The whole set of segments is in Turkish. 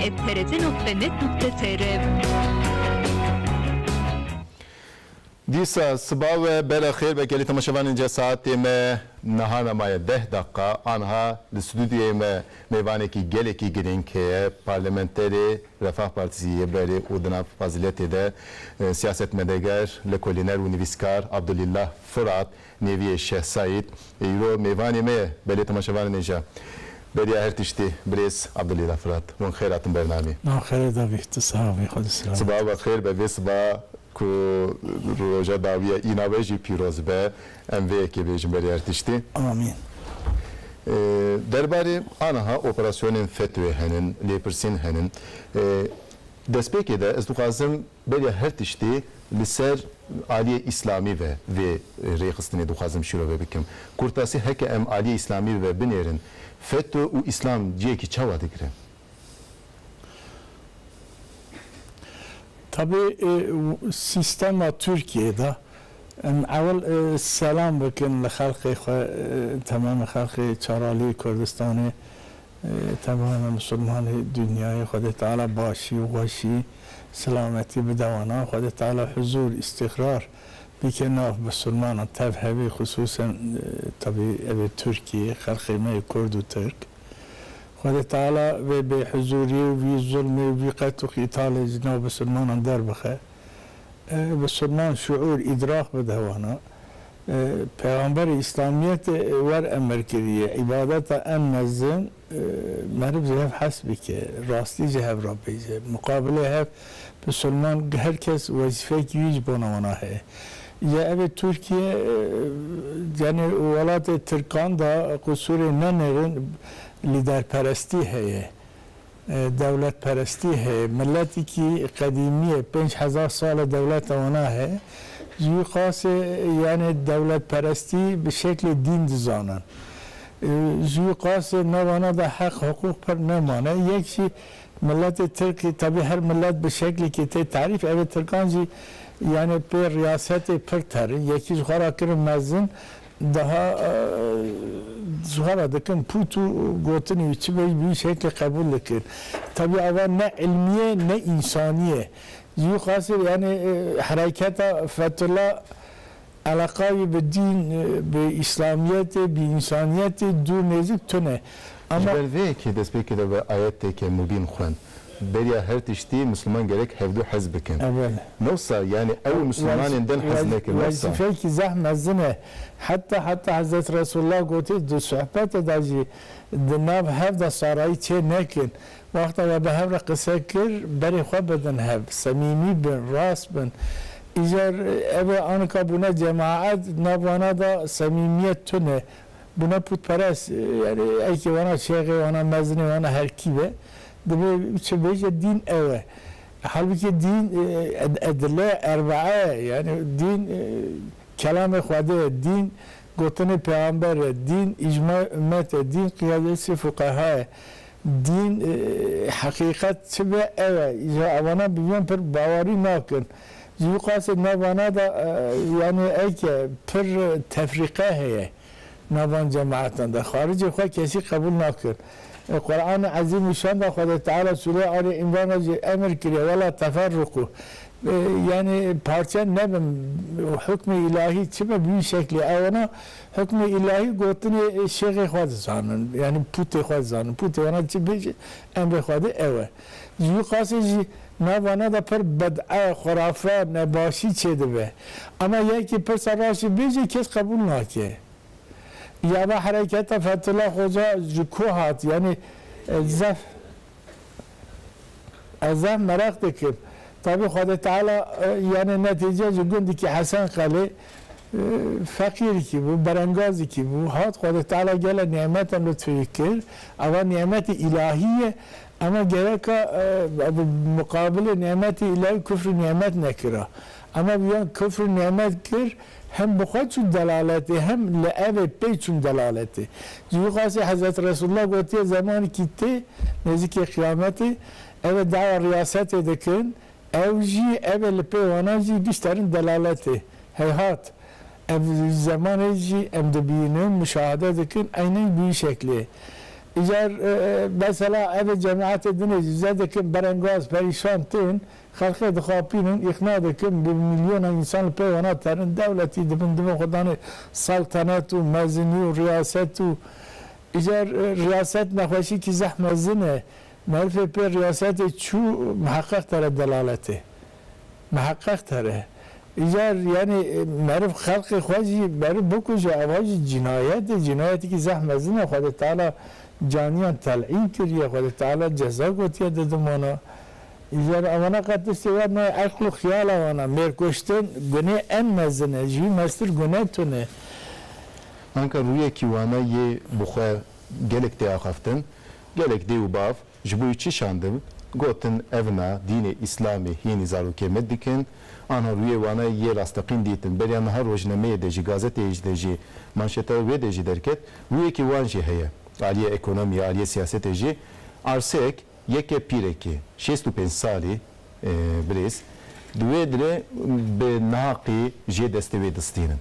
www.trc.net.tr. دیسا صبح و بلخیر به کلی تماشاوان اینجا ساعتی ما نهار مایه 10 دقیقه آنها لستودیوی ما میوانه کی گله کی گرین که پارلمانتری رفاه پارتیسی بری اودنا فضیلتی ده سیاست مدگر لکولینر و نویسکار عبدالله فرات نیوی شه سعید ایرو میوانه ما بلی تماشاوان اینجا برای هر تشتی بریس عبدالله فرات ون خیراتن برنامه خیر داوی تصاوی خود سلام صبح و خیر به صبح که روزا داویه ایناویجی پیروز به اموی که بیشتر بری ارتشتی. آمین. درباره آنها اپراسیون فتوی هنن لیپرسین هنن دستپیکی ده از دوخازم بری ارتشتی لسر عالی اسلامی و ریخستنی دوخازم شروع بکم. کورتاسی هک ام عالی اسلامی و بنیرن فتو و اسلام جه کی چه وادی کرد؟ Tabii sistema Türkiye'de اول سلام بکن لخلق تمام خلق چرالی کردستان تمام مسلمان دنیای خود تعالی باشی و باشی سلامتی بدوانا خود تعالی حضور استقرار بکناف مسلمان تفهبی خصوصا طبعی ترکیه خلق ما کرد و ترک خود تعالی و به حضوری و بی ظلم و بی قتل و قتال جناب مسلمان در بخه مسلمان شعور ادراک بدهوانا پیغمبر اسلامیت ور امر کردیه عبادت نزن مرب جهب حسبی که راستی جهب را بیجه مقابله هف مسلمان هر کس وظیفه کیج بانوانا ہے یا اوه ترکیه یعنی ولات ترکان دا قصور ننرن لیدر پرستی ہے دولت پرستی ہے ملتی کی قدیمی 5000 سال دولت آنا ہے جو خاص یعنی دولت پرستی به شکل دین دزانن جو خاص نوانا دا حق حقوق پر نمانه یک چی ملت ترکی طبعی هر ملت به شکلی که تی تعریف اوه ترکان جی یعنی پر ریاست پر تر یکی زخارا کرم مزن daha zuhara dikın putu gotini içi bir şekilde kabul ekin. Tabi ama ne ilmiye ne insaniye. Yukarısı yani harekete Fethullah alakayı bir din, bir İslamiyeti, bir insaniyeti dur nezik tüne. Ama belki ki despeki de ayette ki mubin khan. بریا هر تشتی مسلمان گرک هفدو حزب کن. نوصا يعني أول مسلمان دن حزنك نوصا. وظيفة كي زحمة زنة حتى حضرت رسول الله قلت دو صحبت داجي دناب هفدا صاري چه نكن وقتا وبهفر قصة كر بري خواب بدن هف سميمي بن راس بن إجار أبا أنك بنا جماعات نابوانا دا سميمية تونه بنا پود پرس يعني أيكي وانا شيخي وانا مزني وانا هركيبه دبي شبيجة دين أوه halbuki din edile erba'a yani din kelam-ı Khud'e din gotene peygamber din icma ümmet din kıyadesi fukaha din hakikat çebe eve ya avana bilen per bavari nakın yuqası navana da yani eke per tefrika heye navan cemaatinde da harici xo kesi kabul nakın Kur'an azim şanda Khud Teala Sure Ali İmran'a emir kiriyor vela teferruku yani parça ne hükmü ilahi çime bir şekli avana hükmü ilahi gotini şeyh Khud zanın yani puti Khud zanın puti ona çibe emri Khud eve yuqası navana da per bed'a khurafa nebaşi çedibe ama yeki per saraşı bir kes kabul naki ya da harekete Fethullah Hoca jukuhat yani zaf merak dikir. Tabi Khud Teala yani netice gündü ki Hasan Kale fakir ki bu berengazi ki bu hat Khud Teala gele nimetten lütfekir ama nimeti ilahiye ama gerek mukabele nimeti ilahi küfrü nimet nekira ama bir küfrü nimet kir hem bu kadar delaleti hem le'eve peyçun delaleti. Yukarısı Hazreti Resulullah götüye zamanı gitti, nezike kıyameti, eve dava riyaset edekin, evci eve lepevanaji güçlerin delaleti. Heyhat, ev zamanıcı emde birinin müşahede edekin, aynen bir şekli. اجار مثلا اف جماعت دنیا زده که برانگاز پریشان تین خلق دخابینن اقناع دکن به میلیون انسان پیوانات ترن دولتی دبن خدان سلطنت و مزنی و ریاست و اجار ریاست نخوشی که زحمه زنه معرف پر ریاست چو محقق تره دلالته محقق تره ایجار یعنی معرف خلق خواهی معرف بکشه اواج جنایتی که زحمه زنه خود تعالی جانیان تلعین کریه خود تعالی جزا گوتیه ددمانا ایجار اوانا قدس تیوار نه عقل و خیال اوانا مرکشتن گناه ان مزنه جوی مستر گناه تونه Anka ruye kiwana ye buxwe gelek te axaftin, gelek de û bav ji bo çi şandim gotin evna dînê İslamê hînî zarokê dikin anha ruye wana ye rastaqîn dîtin beriyan her rojnameyê de jî gazeteyê jî de jî manşeta wê de jî derket ruyekî wan jî heye aliye ekonomiye aliye siyasetê jî arsek yeke pîrekî 65 salî birêz duwê dire bi naqî jê destê wê distînin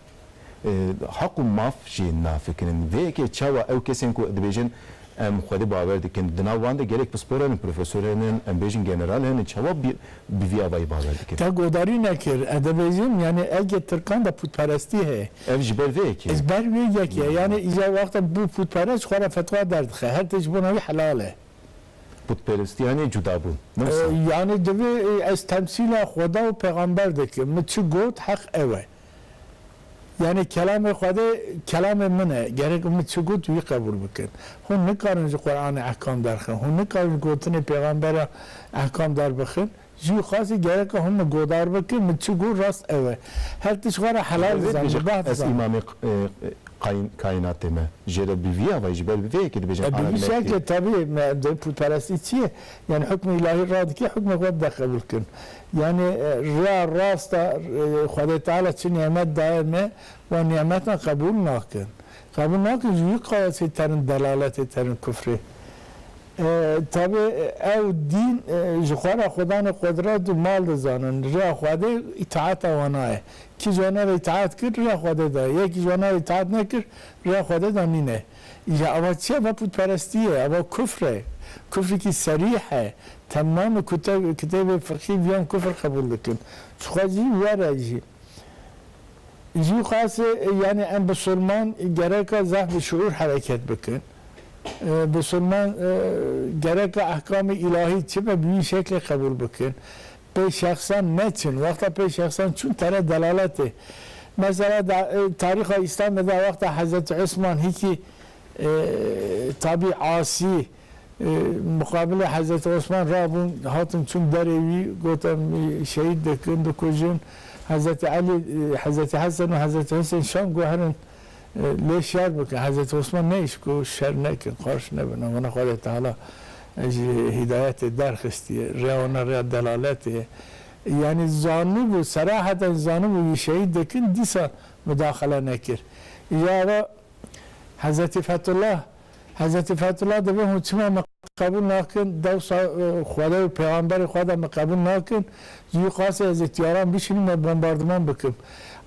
حق و ماف جی نافکرین وی که چاوا او کسین کو دبیجن ام خودی باور دکن دنا وانده گرک پسپورن پروفسورن ام بیجن جنرال هن چاوا بی آوای باور دکن تا گوداری نکر ادبیجن یعنی اگه ترکان دا پودپرستی هه اف جبر وی کی از بر وی یکی یعنی ایجا وقت بو پودپرست خورا فتوا درد خه هر تجبونوی حلاله پودپرستی یعنی جدا بون یعنی دوی از تمثیل خدا و پیغمبر دکن مچو گوت حق اوه یعنی کلام خدا کلام منه گرگ امید چگو توی قبول بکن هون نکارن جو قرآن احکام در خن هون نکارن گوتن پیغمبر احکام در بخن جو خاصی گرگ هم گودار بکن مت چگو راست اوه هر تشغال حلال زن بعد از امام کائنات ما جرب بیویا و جبر بیویا که بجن بیوی شکل طبیعی در پرستی چیه یعنی حکم الهی راد که حکم خود قبول کن یعنی ریا راست خدا تعالی چه نعمت دائمه و نعمت قبول نکن جوی قاسی ترین دلالت ترین کفره طبع او دین جخوار خدا قدرت و مال دزانن ریا خدا اطاعت وانایه کی جوانا اطاعت کرد ریا خدا ده یکی جوانا اطاعت نکرد ریا خدا ده نینه یا اما چیه با پودپرستیه اما کفری که صریحه تمام کتاب فقهی بیان کفر قبول دکن چخوازی واره جی خاصه یعنی ام بسلمان گره که ذهب شعور حرکت بکن بسلمان گره که احکام الهی چه به بی شکل قبول بکن به شخصا نچن وقتا به شخصا چون تره دلالته مثلا تاریخ اسلام در وقت حضرت عثمان هیچی تابع عاصی مقابل حضرت عثمان رابون هاتم چون دروی گفتم شهید دکن دکوجن حضرت علی حضرت حسن و حضرت حسین شام گوهرن لیش شر بکن حضرت عثمان نیش کو شر نکن خارش نبنه و نخواد تعالی هدایت درخستیه ریانا ریا دلالته یعنی زانو بو صراحتا زانو بو شهید دکن دیسا مداخله نکر یا حضرت فتح الله دبه هم چما قبول نکن دو خدا و پیغمبر خدا قبول نکن یه خاصه از اتیاران بشینیم و بمباردمان بکن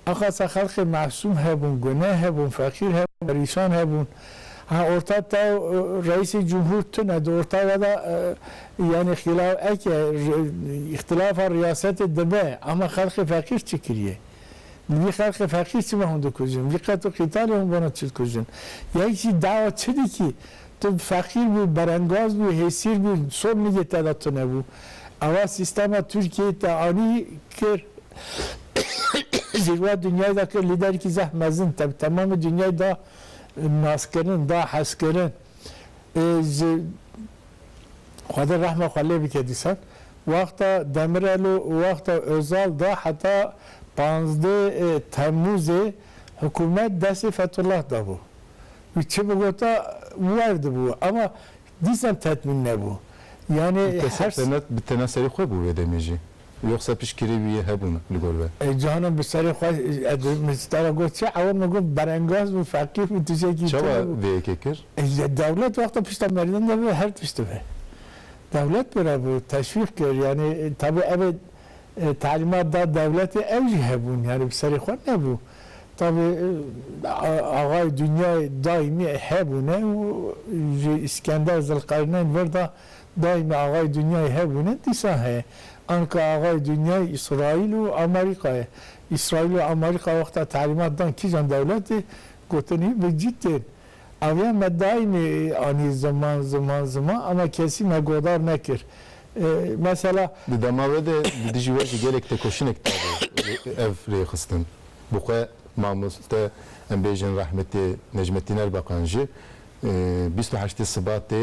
اخاصه خلق معصوم هبون گناه هبون فقیر هبون پریشان هبون ها ارتا تا رئیس جمهور تونه دو ارتا ودا یعنی اختلاف ریاست دبه اما خلق فقیر چی کریه نمی خلق فقیر چی مهند کجن نمی قطع قتال هم باند چید کجن یکی دعوت چدی که تو فقیر بود برانگاز بود حسیر بود سر میگه تداد تو نبود اول سیستم ترکیه تعانی کر زیروا دنیای دا کر لیدری که زحمزن تمام دنیای دا ناس کردن دا حس کردن خدا رحمه خاله بکدیسن وقتا دمرالو وقتا اوزال دا حتی 15 تموز حکومت دست فتح الله دا بود و چه بگوتا وارد بود اما دیسم تطمین نبود یعنی به تناسری خوب بود دمیجی یخصا پیشگیری بیه هبون لگربه جهانم به سری خواهد مستر گفت چه اول مگم برانگاز و فقیر بود توشه کی چرا وی که کر دولت وقتا پیشتا مردن نبود هر پیشتا به دولت برا بود تشویق کرد یعنی طبعا تعلیمات داد دولت اوجی هبون یعنی به سری خود نبود tabi ağay dünya daimi hebune İskender Zülkarneyn burada daimi ağay dünya hebune disa he anka ağay dünya İsrail ve Amerika İsrail ve Amerika vakta talimatdan kijan devleti goteni ve cidden avya me daimi ani zaman ama kesin me godar nekir mesela Damavre de dijiveji gelek te koşinek tabi ev reyxistin. Bu kadar mamuste embejin rahmeti Necmettin Erbakancı 28 Şubat'ta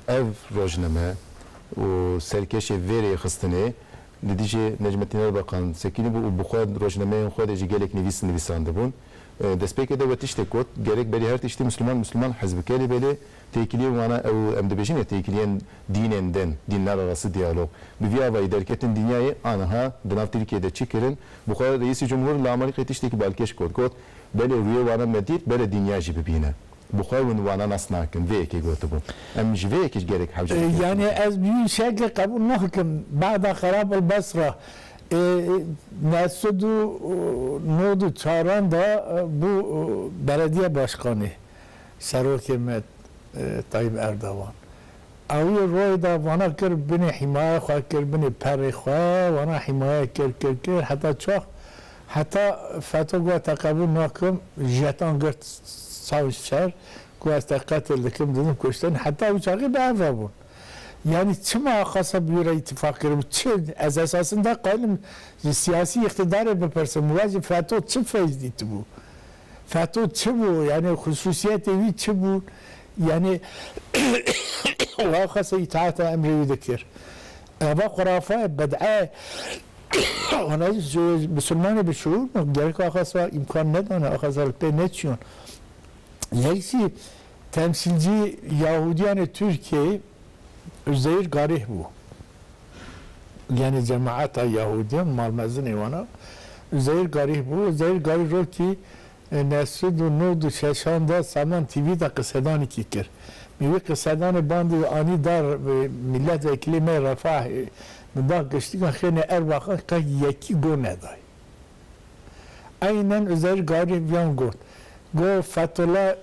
ev rojname o serkeşe veri xistine Lidici Necmettin Erbakan sekini bu kadar rojnameyin xodeji gelek nivisandı bun. Despeke de vetişte kot gerek beri her tişte Müslüman hizbikeli beli tekili wana ev emdebejine tekiliyen dinler arası diyalog. Bir via ve derketin dünyayı anaha dınav Türkiye'de çıkırın. Bu kadar reisi cumhurun la Amerika tişteki balkeş kot böyle rüya wana medit böyle dünya gibi bine. Bu kadar wana nasnakin ve ki gotu bu. Em ve ki gerek havcı. Yani ez büyük şekilde kabul nahkim ba'da kharab el-Basra Nesudu Nudu Çağran da bu belediye başkanı Serok Hikmet Tayyip Erdoğan. Avi roy da bana kır beni himaye kır beni peri bana himaye kır hatta çok hatta fetva takabül nakim jeton gırt savşer kuasta katildikim dedim koştan hatta uçağı da avabun. Yani çima akasa bir ittifak kırım çin az esasında kalim siyasi iktidarı bir person muvazi FETÖ çin feyzdiydi bu. FETÖ çin bu yani hususiyet evi çin bu yani o akasa itaat emri dikir. Ama kurafa bed'a ona Müslümanı bir şuur mu? Gerek akasa imkan neden akasa ne çiyon? Yekisi temsilci Yahudiyan Türkiye Üzeyir garih bu. Yani cemaat Yahudiyan malmazın evana. Üzeyir garih bu. Üzeyir garih ro ki Nesudu Nudu Şeşan'da Saman TV'de kısadan iki kir. Mivi kısadan bandı ani dar milletvekili me refah mübah geçtik ahine Erbakan ka yeki go neday. Aynen Üzeyir garih yan got. Go Fethullah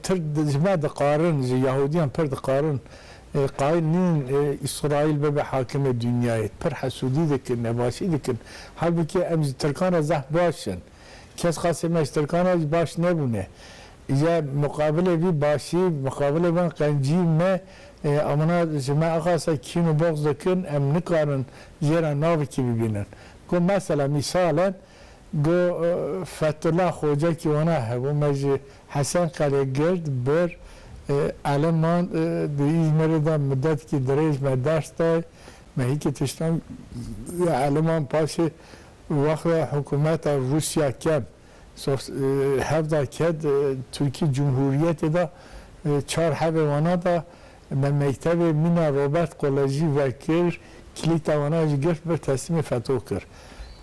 Türk dizme de qarın Yahudiyan per de qarın قائلين إسرائيل ببع حاكم الدنيا پر حسودي دكن نباشي دكن halbuki امز تركانا زح باشن كاس قاسمه تركانا باش نبونه اذا مقابله بي باشي مقابله بن قنجي ما امنا جماعه خاصه كينو بوغز دكن ام نقارن زيرا ناوي كي ببينن كو مثلا مثالا go Fethullah Hoca ki ona bu mecli Hasan Kalegerd bir Alman de İzmir'den müddet ki derece derste mehiki tiştan Alman paşa vakti hükümet Rusya kem hevda ked Türkiye Cumhuriyeti da çar havana da mektebi Mina Robert Koleji vekil kilit avana gör bir teslimi FETÖ kır.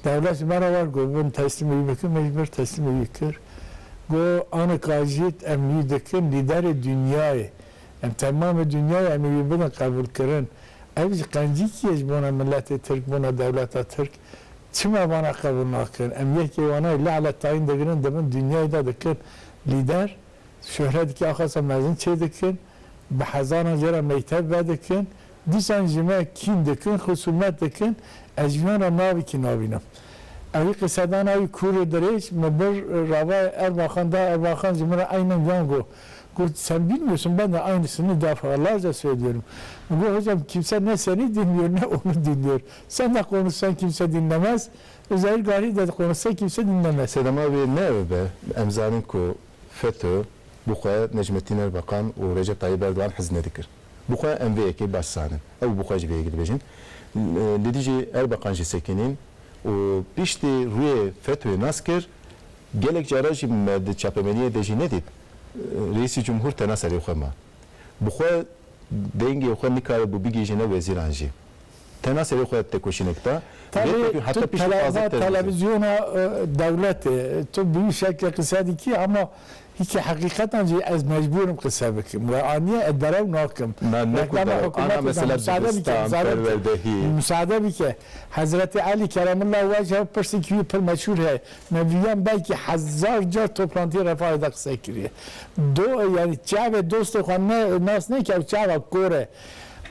Devlet bana var go bunu teslim edip mecbur teslim edip go ana kajit emni dekin lider dünyayı em tamam dünyayı emni bunu kabul kırın evci kanci ki buna milleti Türk buna devlete Türk çima bana kabul nakın em yeki ona illa ala tayin degirin demin dünyayı da dekin lider şöhret ki akasa mezun çedekin bahazana jera mektep vedekin disan jime kin dekin husumet dekin ecmana navi ki navinem Evi kısadan evi kuru dereç mebir rava Erbakan zimra aynen yango. Sen bilmiyorsun ben de aynısını defalarca söylüyorum. Bu hocam kimse ne seni dinliyor ne onu dinliyor. Sen de konuşsan kimse dinlemez. Üzeyir Gari de konuşsa kimse dinlemez. Sedam abi ne be emzanın ku FETÖ bu kadar Necmettin Erbakan ve Recep Tayyip Erdoğan hizne dikir. Bu kadar emviyeki başsanın. Ev bu kadar cibeye gidibecin. Lidici Erbakan jisekinin o pişti rüye FETÖ'yü nasker gelek carajı med çapemeniye deji ne dit reisi cumhur tenasari uxema bu kadar denge uxem nikare bu bigijine veziranji tenasari uxet te koşinekta hatta televizyona devlet tu büyük şekilde kısadi ki ama هیچ حقیقتا جی از مجبورم قصه بکم و آنیه اداره ناکم من نکردم آن مثلا دبستان پروردهی مساعده بکه حضرت علی کرم الله وجهه پرسی که پر مشهور ہے نبیان بلکه 1000 جا توپلانتی رفاه دا قصه کریه یعنی چاو دوست خواه ناس نه که چاو کوره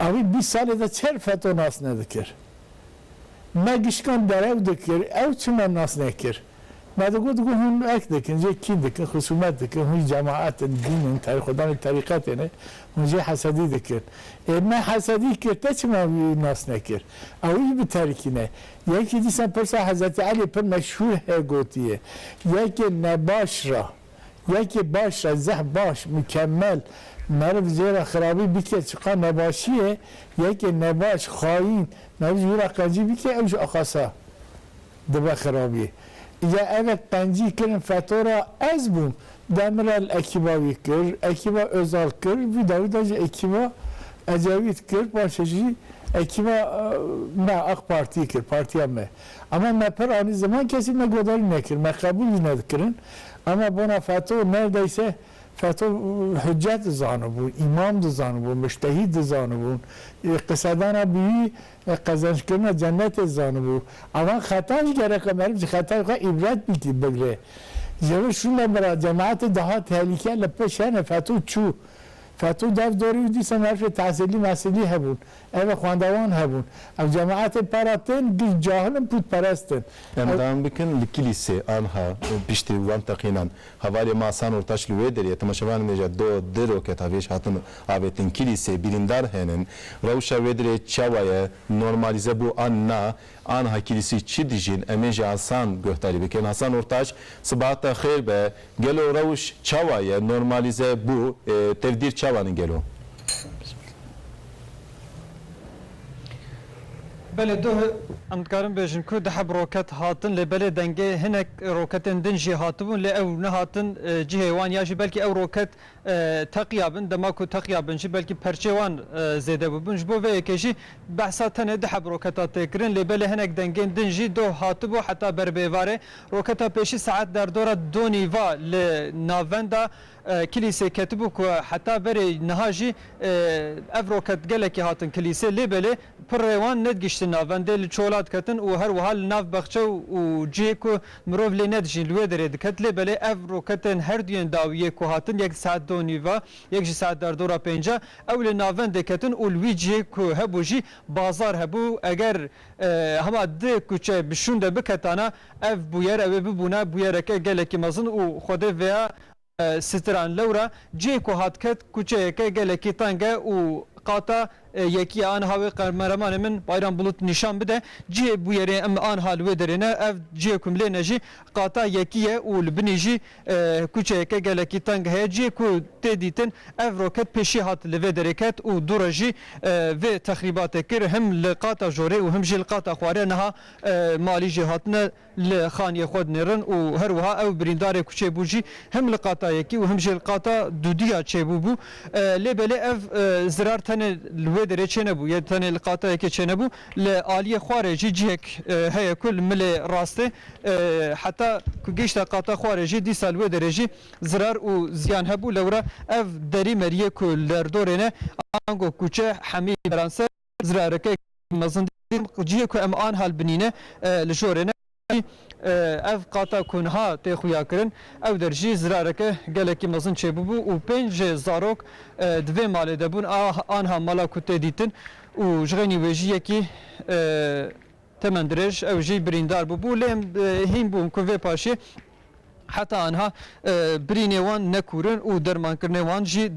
اوی 20 سال دا چر فتو ناس ندکر ما گشکان در او دکر او چه من ناس نکر ما دو گفت هم اک دکن جه کی دکن خصومت دکن هم جماعت دین تاریخ خدان طریقت نه هم جه حسدی دکن ما حسدی کرده چه ما ناس نکر اوی به تاریکی نه یکی دیسن پرسا حضرت علی پر مشهور ہے گوتیه یکی نباش را یکی باش را زه باش مکمل مرد زیر خرابی بیکه چقا نباشیه یکی نباش خواهین مرد زیر قنجی بیکه اوش اخاسا دبا خرابی یا evet پنجی کرن فتورا از بوم دمرال اکیباوی کر اکیبا özal کر ویداوی داج اکیبا ecevit kır başıcı ekiba ne AK Parti kır partiye me ama me per aynı zaman kesin me godari ne kır me kabul ne kırın ama buna FETÖ neredeyse FETÖ hüccet zanı bu imam da zanı bu müştehid da zanı bu kısadana büyü kazanç kırma cennet zanı bu ama hatanç gerek ömerim hatanç ibret biti böyle Cevher şunla beraber cemaati daha tehlikeli peşene FETÖ çu FETÖ dev دوری دیسن حرف تحصیلی مسئلی هبون او خواندوان هبون او جماعت پراتن جاهلن پود پرستن Emdan bikin kilise anha pişti van takinan havali masan ortaş lüvederi tamaşavan neja do dero ketaviş hatun abetin kilise birindar henen ravşa vedere çavaya normalize bu anna anha kilisi çidijin emeja Hasan göhteri bikin Hasan ortaş sabahta khair be gelo ravş çavaya normalize bu tevdir çavanın gelo بله دو ام دکارم بیشن کو ده حب روکت هاتن لبله دنگه هنک روکتن دن جی هاتبون لی او نه هاتن جهوان یا جی بلکه او روکت تقیابن دما کو تقیابن جی بلکه پرچوان زیده ببن جبو و یکیشی بحثا تنه ده حب روکتات تکرین لبله هنک دنگه دن جی دو هاتبو حتی بربیواره روکتا پیشی ساعت در دوره دو نیوا لناوندا کلیسه کتبو که حتی بری نهاجی افروکت گلکی هاتن کلیسه لبله پر روان ندگشتن ناونده لچولات کتن و هر وحال ناف بخچه و جیکو مروف لی ندجین لوی درید کت لبله افروکتن هر دیون داویه که هاتن یک ساعت دو نیوا یک ساعت در دورا پینجا اول ناونده کتن و لوی جیکو هبو جی بازار هبو اگر هما ده کچه بشونده بکتانا اف بویر او ببونا بویرکه گلکی مزن و خوده ویا ستران لورا جیکو هات کت کچه که گلکی تنگه و قاتا یکی آن هاوی قمرمان من بایران بلوت نشان بده جی بو یری ام آن حال و درنه اف جی کومله نجی قاتا یکیه و لبنیجی کوچه که گلکی تنگ هه جی کو تدیتن اف روکت پیشی هات لو درکت و دورجی و تخریبات کر هم لقاتا جوره و هم جی لقاتا خواره نها مالی جهاتنا لخانی خود نرن و هر وها او بریندار کوچه بوجی هم لقاتا یکی و هم جی لقاتا دودیا چه بو لبله اف زرار تنه لو دري چنبو يا تاني القاطع كي چنبو لآلية خارجي جيك هي كل مل راسته حتى كجيشتا قاطع خارجي دي سال ودرجي زرار و زيان هبو لورا اف دري مريه كل دردورنا انغو كوچه حمي فرنسا زرارك مزن جيك ام ان هال بنينه لجورنا اف قاطع كونها تخويا كرن او درجي زرارك قالك مزن چبو و پنج زاروك دوی مال دبون آنها مالا کته دیتن و جغنی وجیه کی تمندرش او جی بریندار بو لیم هیم بوم کوه پاشه حتی آنها برینوان نکورن و درمان کرنوان جی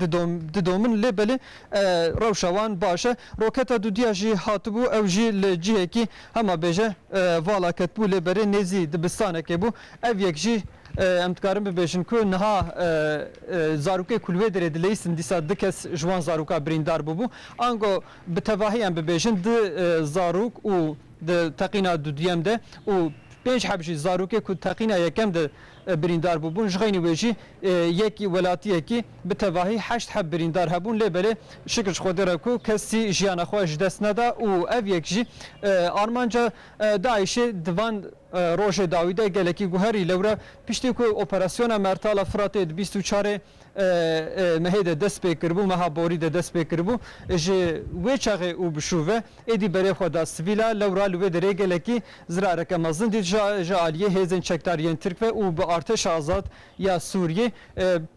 ددومن لبله روشوان باشه روکتا دودیا جی هاتبو او جی لجیه کی هما بیجه والا کتبو لبره نزی دبستانه که بو او یک جی ام دکارم ببیشن که نها زاروکه کلوه درید لیسن دیسا دکس جوان زاروکا بریندار بو آنگو بتواهی ام ببیشن د زاروک و د تقینا دودیم ده و پنج حبشی زاروکه که تقینا یکم ده بریندار بوون جغینی ویجی یکی ولاتیکی به تواهی 8 حب بریندار هبون لبله شکرش خود را کو کسی جیان خواهش دست ندا و او یک جی آرمانجا داعش دوان روژ داویده گلکی گوهری لورا پیشتی که اپراسیون مرتال فرات 24 مهد دست بکر بو مها بوری دست بکر بو جه و چاغه او بشوه ادی بره خدا سویلا لورا لو دره گلکی زراره که مزن دی جالیه هزن چکتارین ترک و به ارتش آزاد یا سوریه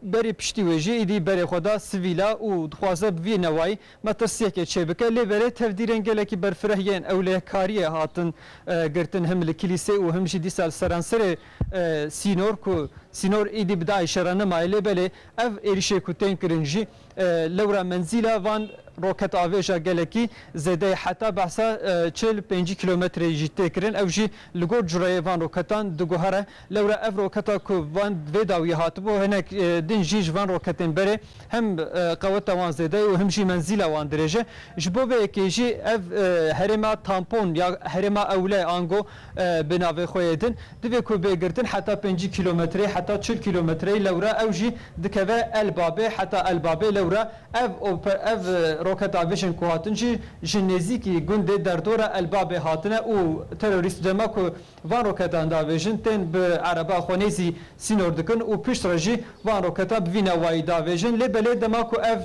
بری پشتی وجه ادی بره خدا سویلا و خوازه بی نوای مترسیه که چه بکه لی بره تفدیرن گلکی برفرهین اوله کاریه هاتن گرتن هم لکلیسه و همشی دی سال سرانسر سینور کو سینور ایدی بدای شرانه مایله بله اف ایریشه کتین کرنجی لورا منزیلا وان روکت آویجا گلکی زده حتی بحثا 45 کیلومتر جیته کرن او جی لگو جرای وان روکتان دگوهره لورا اف روکتا که وان دویداوی هاتبو هنک دین جیج وان روکتین بره هم قوتا وان زده و هم جی منزیلا وان درجه جبو به اکی جی اف هرما تامپون یا هرما اوله آنگو بناوی خویدن دوی که بگردن حتی 5 کیلومتری حتی 40 کیلومتری لورا او جی دکوه البابه حتی البابه لورا اف روکت آویشن که هاتن جی کی گنده در دور البابه هاتنه او تروریست دما که وان روکت انداویشن تن به عربا خونیزی سینور دکن و پشت رجی وان روکت بوینا وای داویشن لبله دما که اف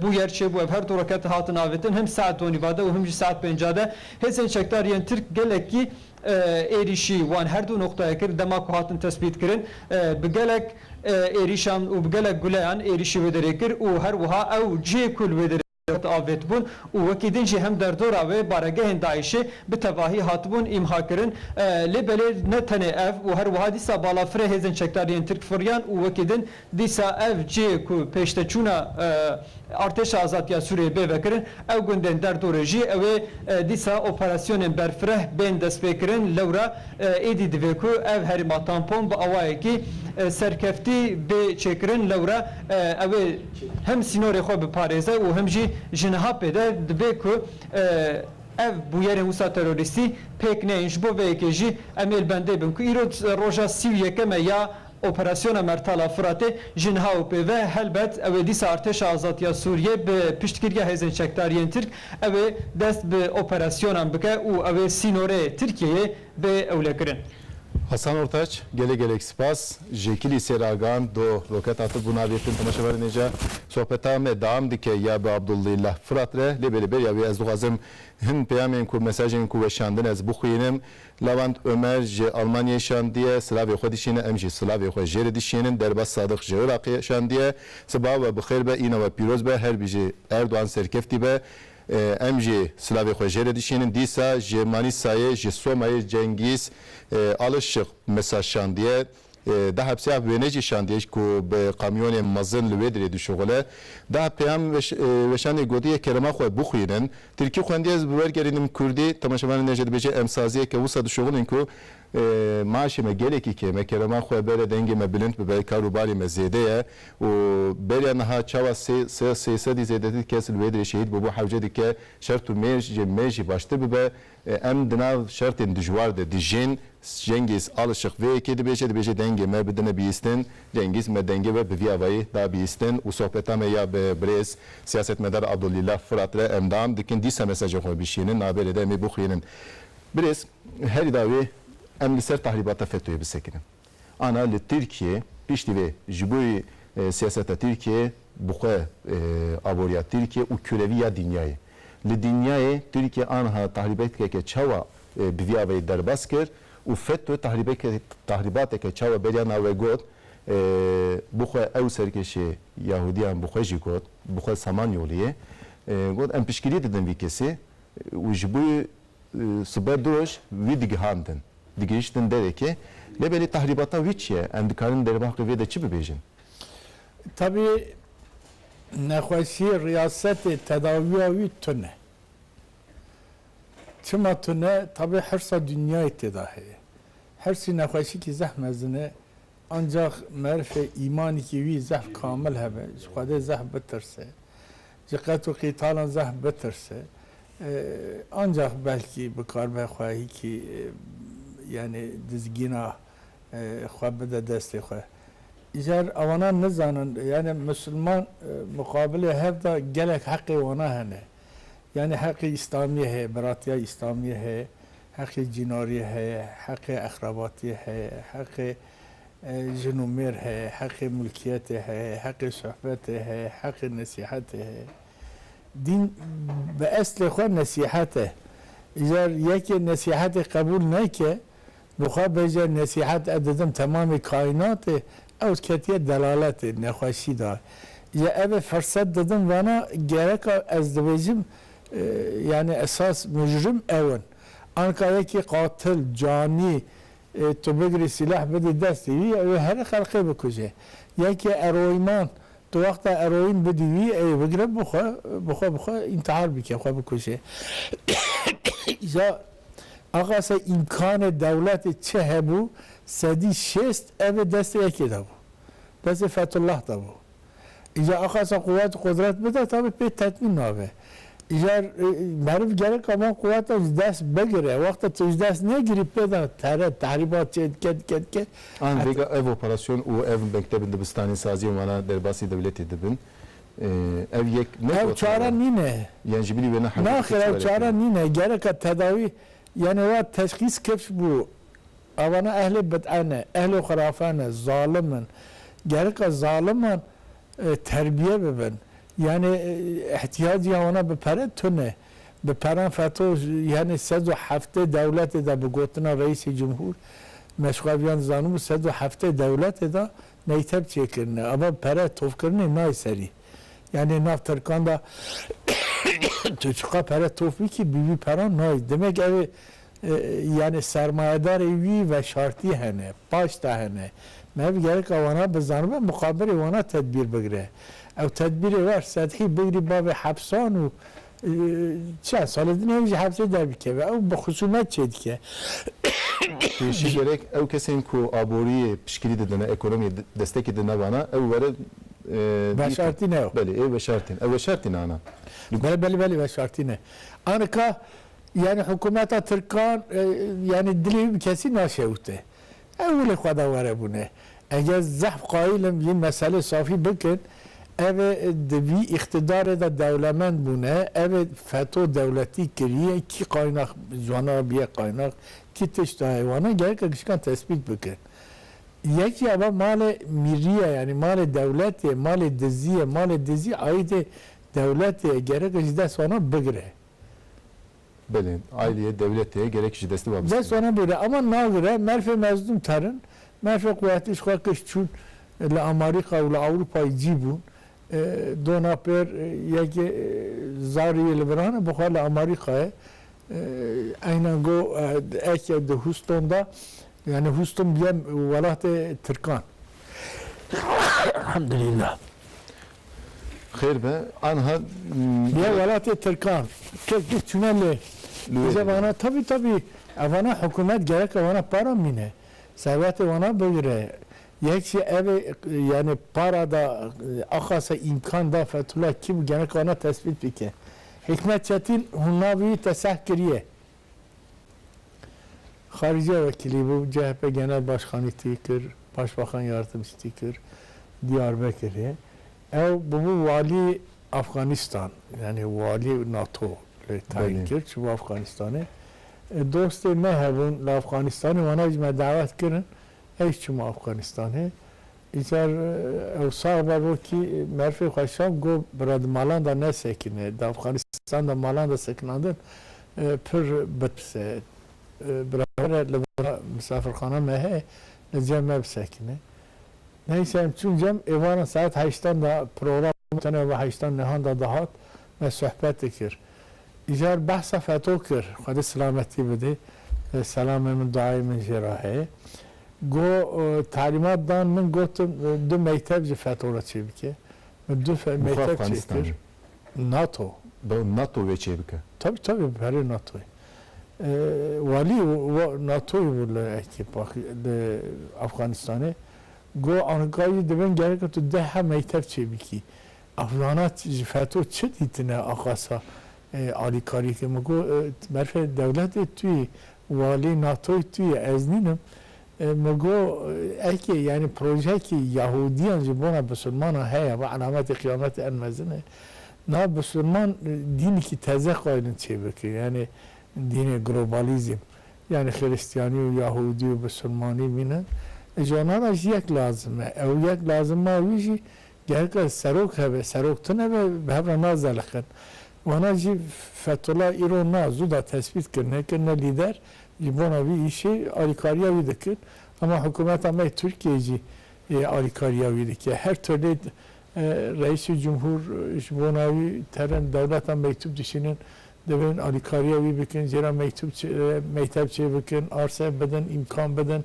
بویرچه بو اف هر دو روکت هاتن آویتن هم ساعت و نیواده و هم جی ساعت پنجاده هزین چکتارین ترک گلکی ایریشی وان هر دو نقطه کرد دما که هاتن تثبیت کرن بگلک ایریشان و بگلک گلیان ایریشی ودره کرد و هر وها او جی کل ودره آویت بون و وکیدن جی هم در دور آوه بارگه داعشه به تواهی هاتبون امها کرن لبله نتنه اف و هر وها دیسا بالا فره هزن چکتارین ترک فریان و وکیدن دیسا اف جی که پیشته چونه ارتش آزاد یا سوریه به وکرن او گندن در دور جی او دیسا اپراسیون برفره بین دست بکرن لورا ایدی دویکو او هرما تامپون با اوایی که سرکفتی به چکرن لورا او هم سینور خو به پاریزه و هم جی جنها پیدا دبی که ev bu yerin usta teröristi pek ne iş bu ve ki ji emel bende bin ki irot roja siviyekeme ya operasyona mertala Fırat'e jinha ve helbet ev disa arteş azatiya Suriye be piştkirya hezen çektariyen Türk ev dest be operasyona bike u ev sinore Türkiye be evlekirin. Hasan Ortaç, gelek spas, jekili seragan do roket atı buna bir tamaşavari neca sohbeta me devam dike ya be Abdullah Fıratre lebelebe ya be ez duazım hin peyamen ku mesajın ku veşandın ez bu xuyinem Levent Ömer je Almanya şandiye Slavya xodişine emji Slavya xo jere dişinin derbas sadık je Irak şandiye sabah ve bixir be ina ve piroz be her biji Erdoğan serkefti be emji Slavya xo jere dişinin disa je Manisa'ya je Soma'ya Cengiz alışık mesaj şandiye ده بسیار ونجی شاندیش کو به کامیون مزن لودری دو شغله ده پیام وشانی گودی کرما خو بخوینن ترکی خوندیز بورگرینم کردی تماشاوان نجد بچه امسازیه که وسط دو شغلن کو maaşı me geleki ki me kerema xwe bere denge me bilind be karubari me zede u bere naha çava siyaseti zedeti kesil vedre şehit bu havcedi ke şartu meji baştı be em dinav şartın dijwar de dijin Cengiz alışık ve ki de beşe denge me bedene biyistin Cengiz me denge ve biviyavayı da biyistin u sohbeta me ya be brez siyaset medar Abdullah Fıratre emdam dikin disa mesajı xwe bişinin nabere de me buxinin brez her davi em li ser tahribata FETÖ'ye bisekinin. Ana li Türkiye pişti ve jiboy siyaseta Türkiye buxe aboriya Türkiye u küreviya dünyayı. Li dünyayı Türkiye anha tahribat ke çava biviya ve derbas kir u FETÖ tahribat ke çava beriyana ve god buxe ev serkeşi Yahudiyan buxe jikot buxe Samanyolu'ye god em pişkili dedin vikesi u jiboy süper duruş vidigihandın. Digiştin dedi ki lebeli tahribata viçye endikarın derbahı ve de çi bibejin. Tabii nexweşi riyaseti tedaviya wî tune. Çima tune tabii hersa dünyayı tedahiye. Hersi nexweşi ki zeh mezine ancak merfe imani ki wî zeh kamil hebe. Xwedê zeh bitirse. Ji qet û qîtalan zeh bitirse. Ancak belki bikar be xwehî ki yani dizgina خو بده دست خو اجر اوانا نزانن يعني مسلمان مقابل هذا جلك حق وانا هنا يعني حق اسلامي ہے براتيا اسلامي ہے حق جناري ہے حق اخرباتي ہے حق جنومير ہے حق ملكيته ہے حق صحبته ہے حق نصيحته ہے دين باصل خو نصيحته اجر يكي نصيحت قبول نکه بخواه بجه نصیحت اددم تمام کائنات او کتیه دلالت نخواشی دار یا اوه فرصت دادم وانا گرک از دویجم yani esas mücrim evin. Ankara'daki katil, cani, tubegri silah bedi desteği ve her halkı büküce. Ya ki eroiman, tu vakta eroin bedi ve bugre intihar bike, büküce. Ya ağası imkanı devleti çehe bu, sedi şest eve desteği ki de bu. Desteği Fethullah da bu. Ya ağası kudret bede tabi pek tatmin abi. İjar marif gerek ama kuvvet dest begire. Vakti tu dest ne girip peda tahribat ket. An vega ev operasyon o ev mektebin dibistani sazi vana derbasi devleti dibin. Ev yek ne? Ev çare nine. Yani jibili ve nahar. Nahir ev çare nine. Gerek tedavi yani o teşhis kepş bu. Avana ehli bed'ane, ehli khurafane, zalimin. Gerek zalimin terbiye beben. Yani ihtiyacı ona bepere tune. Beperen FETÖ yani 107 devleti de bu gotuna reisi cumhur meşgaviyan zanımı 107 devleti de neytep çekirne. Ama pere tofkirne nay seri. Yani nafterkanda tüçka pere tofbi ki bibi peran nay. Demek evi yani sermayedar evi ve şartı hene. Baş da hene. Mev gerek avana bezanıma mukabir avana tedbir begire. او تدبیری ور سطحی بگیری باب حبسان و چند سال دیگه نمیشه حبسه در بکه او به خصومت چه دیگه پیشی gerek ev kesin ku aboriye pişkili dedene ekonomi destek edene bana ev vere بشارتی نه بله ev ve şartin ev ve şartin ana بله بشارتی نه آنکا yani hükümete Türkan yani dili bir kesin naşevte evli خدا vere bu ne eğer zahf kailim bir mesele safi bakın evet devi iktidarı da devlemen bune evet FETÖ devleti kiriye ki kaynak cana bir kaynak ki teşte hayvana gerek akışkan tespit bakın. Yeki ama mali miriye yani mali devleti mali dizi ait devleti gerek akışda sonra bıgre. Bele aileye devlete gerek kişi desteği var. De sonra böyle ama ne göre merfe mezdum tarın merfe kuvvetli şuakış çün la Amerika ve Avrupa cibun دو نفر یکی زاری لیبرانه بخواد آمریکا اینا گو اکی ده هوستون دا یعنی هوستون بیام ولایت ترکان الحمدلله خیر به آنها بیا ولایت ترکان که چونه لیزه وانا tabi وانا حکومت gerek وانا para mine ثروت وانا بگیره یک şey evi yani para da akasa imkan da Fethullah kim gene kana tespit bike. Hikmet Çetin hunnavi tesahkiriye. Harice vekili bu CHP Genel Başkanı tikir, Başbakan Yardımcısı tikir, Diyarbakır'ı. Bu vali Afganistan yani vali NATO tayin kir bu Afganistan'ı. Dostu mehbun Afganistan'ı bana icme davet kirin. ایشم افغانستانه ایشار اوساق بر کی مرفی خوشم گو براد مالان دا نسکنه دا افغانستان دا مالان دا سکناندن پر بتسه برای مسافرخانه مه نجمع بسکنه neyse چون جم ایوان ساعت 8 دا پروگرام تنه و 8 نهان دا دهات و صحبت کر ایجار بحث فتو کر خود سلامتی بده سلام من دعای من جراحه گو تعلیمات دان من گفتم دو مکتب فتوره چی بکه دو مکتب چی کر ناتو به ناتو و چی بکه tabii برای ناتو ولی ناتو بود اکی افغانستانه گو آنکایی دبن گره که تو ده مکتب چی بکی افغانات فتو چه دیتنه آقاسا عالی کاری که مگو مرفه دولت توی والی ناتوی توی ازنینم مگو اکی یعنی پروژه کی یهودیان جبونا بسلمان هیا و علامت قیامت انمزنه نه بسلمان دینی که تازه قایلن چه بکی یعنی دین گلوبالیزم یعنی خریستیانی و یهودی و بسلمانی بینن جانانش یک لازمه او یک لازمه ویجی گرک سروک هبه سروک تنه به هبرا نازلخن وانا جی فتولا ایرو نازو دا تثبیت کرنه کنه لیدر جبونا وی ایشی آلیکاریا وی دکن اما حکومت همه ترکیه جی آلیکاریا وی دکن هر طوری رئیس جمهور جبونا وی ترن دولت هم مکتوب دشینن دوین آلیکاریا وی بکن زیرا مکتب چه بکن آرسه بدن امکان بدن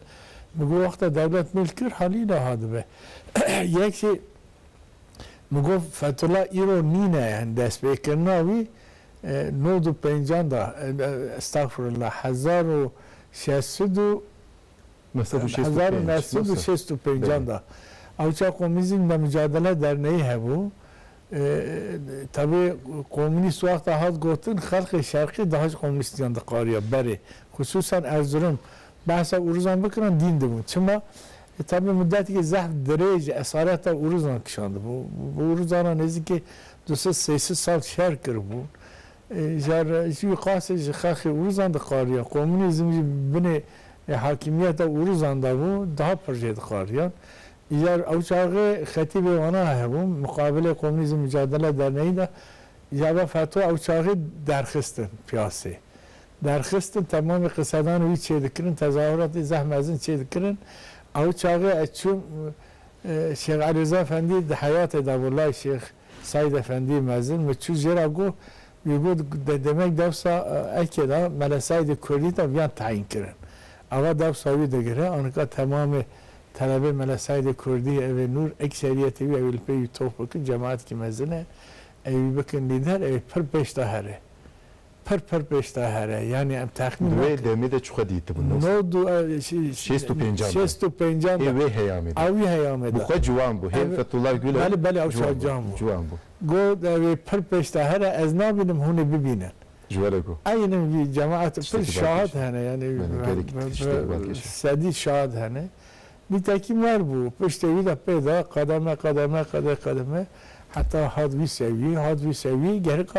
مگو وقت دولت ملکر حالی نهاده به یکی مگو فتولا ایرو نینه یعنی دست بکنه وی 95 دا استغفر الله 1965 دا اوچا قومیزم در مجادله در نهی هبو tabi komünist vakti had gotun halkı şarkı daha komünistyan da qarıya beri hususan Erzurum bahsa uruzan bakıran dindi bu çıma tabi müddeti ki zahf derece esareta uruzan kişandı bu uruzana neziki 200 sal şarkır bu jar şu qası xaxi uruzan da qarıya komünizm bine hakimiyete uruzan da bu daha proje da qarıya İyer avçağı xatibi ona hebum mukabele komünizm mücadele derneği de icaba fatwa avçağı derxistin piyasi. Derxistin tamamı kısadan üç şey dikirin tezahüratı zahmezin şey dikirin avçağı açım Şeyh Ali Rıza Efendi de hayat edabullah Şeyh Said Efendi mezin meçhul jerago yugo demek devsa ekeda melesaydı Kürdi de yan tayin kirin. Ama devsa de gire anka tamamı talebe melesaydı Kürdi ve nur ekseriyeti ve evlipeyi topukun cemaat ki mezine evi bakın lider evi per hare per hare yani tahmin ve demi de çok diydi bunu. No du 650 evi heyamede. Avi heyamede. Bu kadar juan bu. Hem Fethullah Gülen. Bali avşacağım bu. Juan bu. Go evi per hare ez nabilim huni bibinen. Juara go. Aynen bir cemaat per şahit hane yani sadi şahit hane. Nitekim var bu. Piştevi de peyda kademe hatta hadvi seviye gerek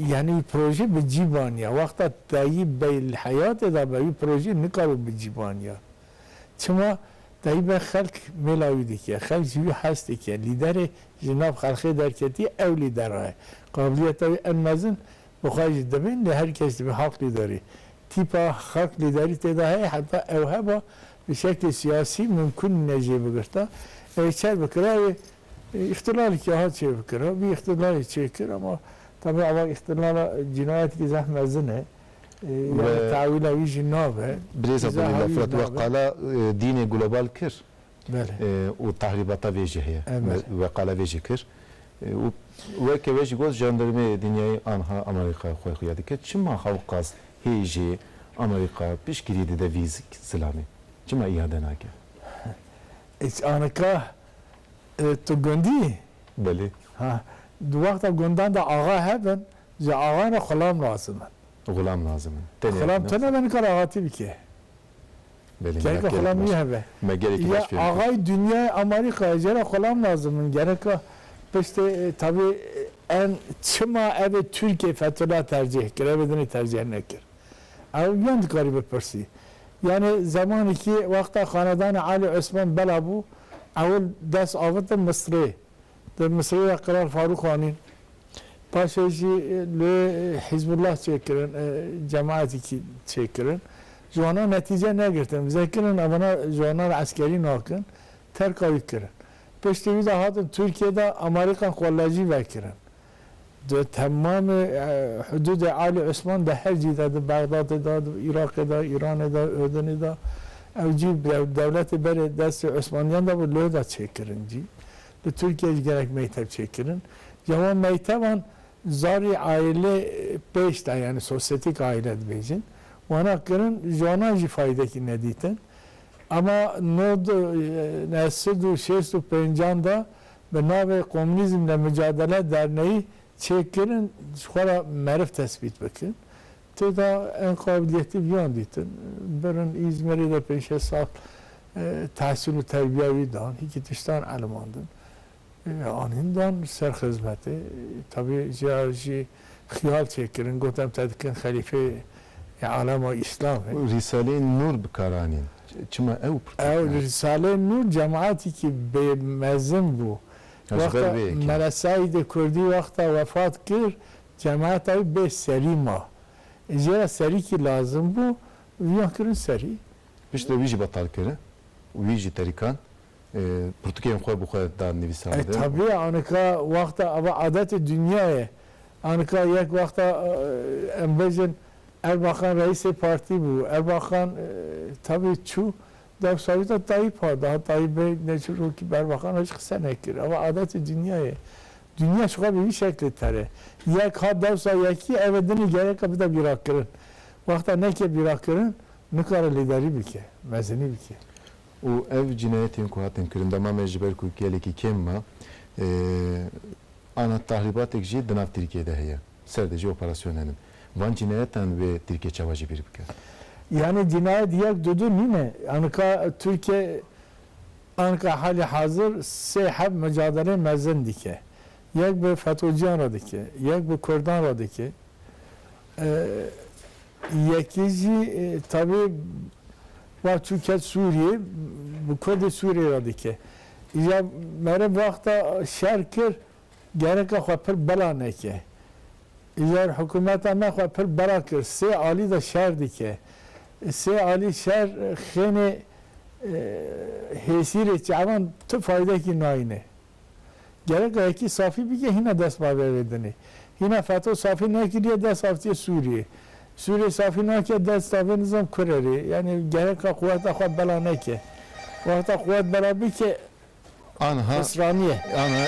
yani proje bir cibaniya. Vakta dahi beyl hayat da bir proje ne kadar bir cibaniya. Çıma dahi ben halk melavi ki halk jivi hasti ki lideri Cenab halkı derketi ev lideri. Kabiliyeti enmezin bu khayj debin de herkes bir halk lideri. Tipa halk lideri tedahi hatta evheba بشكل سياسي ممكن نجي بقرطة شيء بكرة اختلال كهات شيء بكرة بيختلال شيء كرة ما طبعا اختلال جنايات كي زحمة زنة يعني تعويلة ويجي نابه بريزا بولي فتوى قال ديني جلوبال كر بله وتحريبات فيجي هي وقال فيجي كر وكويش جوز جاندرمي دنيا أنها أمريكا خوي خيادي كت شما خوقاز هيجي أمريكا بيش كريدي ده فيزك سلامي چما iade nake? Anaka tu gondi? Beli. Ha. Du vakta gondan da ağa hebben, ze ağana xulam lazım. Xulam lazım. Xulam tane ben kar ağati bike. Beli. Gerek xulam iyi habe. Me gerek ya ağay dünya Amerika jera xulam lazım. Gerek işte tabi en çıma ev Türkiye Fethullah tercih kirebedini tercih nekir. Av yand garibe persi. Yani zamanı ki vakta Hanedan Ali Osman Belabu اول دست آورد مصری در مصری قرار فاروق خانی پاشیشی لی حزب الله چکرن جماعتی کی چکرن جوانا نتیجه نگرفتن ذکرن اونا جوانا عسکری ناکن ترکاوی کردن پشتی دا هاتن ترکیه امریکا خلاجی وکرن تمام حدود عالی عثمان ده هر جیده ده بغداد ده عراق ده ایران ده اردن ده او جی devlet beri dest Osmanlıyan da bu loda çekirin ji. Bu Türkiye gerek mektep çekirin. Yaman mekteban zari aile beşta yani sosyetik aile diyeceksin. Ona kırın jona ji faydaki ne diyten. Ama nod nesdu şestu pencanda benave komünizmle mücadele derneği çekirin. Şura merif tespit bakın. تدا این قابلیتی بیان دیتن برن İzmir'e de 5 سال تحصیل و تربیوی دان هیچ تشتان علماندن آنیندان سر خدمته tabi جیارجی خیال çekirin گفتم تدکن خلیفه عالم İslam Risale-i Nur bikaranin. Çima ev ev Risale Nur cemaati ki be mezun bu vakta Meresai de Kurdi vakta vefat kir cemaat ev be serima ecera seri ki lazım bu viyan kirin seri işte vici batal kere vici terikan Portekiz'in koy bu kadar da nivisade. Tabii anka vakta ama adet dünyaya anka yak vakta embezin Erbakan reisi parti bu. Erbakan tabii çu devsavita da Tayyip ha. Daha Tayyip Bey ne çuru ki Erbakan hiç kısa nekir. Ama adeti dünyaya. Dünya şu kadar bir şekli tere. Yak ha devsa yaki evedini gerek bir de bırakırın. Vakta ne ki bırakırın ne kadar lideri bir ki. Mezini bir ki. O ev cinayetin kuhatin kirin dama mecbur ku geleki kemma ana tahribat ekji dınav Türkiye'de heye. Sadece operasyonların. Van cinayetten ve Türkiye çavacı bir bike. Yani cinayet yak dudu nime? Anka Türkiye anka hali hazır sehab mücadele mezun dike. Yak bu FETÖ'cüyan radike. Yak bu Kurdan radike. Yakici tabi var Türkiye Suriye bu Kurdi Suriye radike. Ya mere vakta şerkir gerek akapır belaneke. İler hükümete mekve pir bırakır. Se Ali de şer dike. Se Ali şer khene hesire çavan tu fayda ki nayne. Gerek ki safi bir ki hine dest baveredini. Hine FETÖ safi ne ki diye dest aftiye Suriye. Suriye safi ne ki dest aftiye nizam kureri. Yani gerek kuvvet akwa bela ne ki. Vakta kuvvet bela bir ki Anha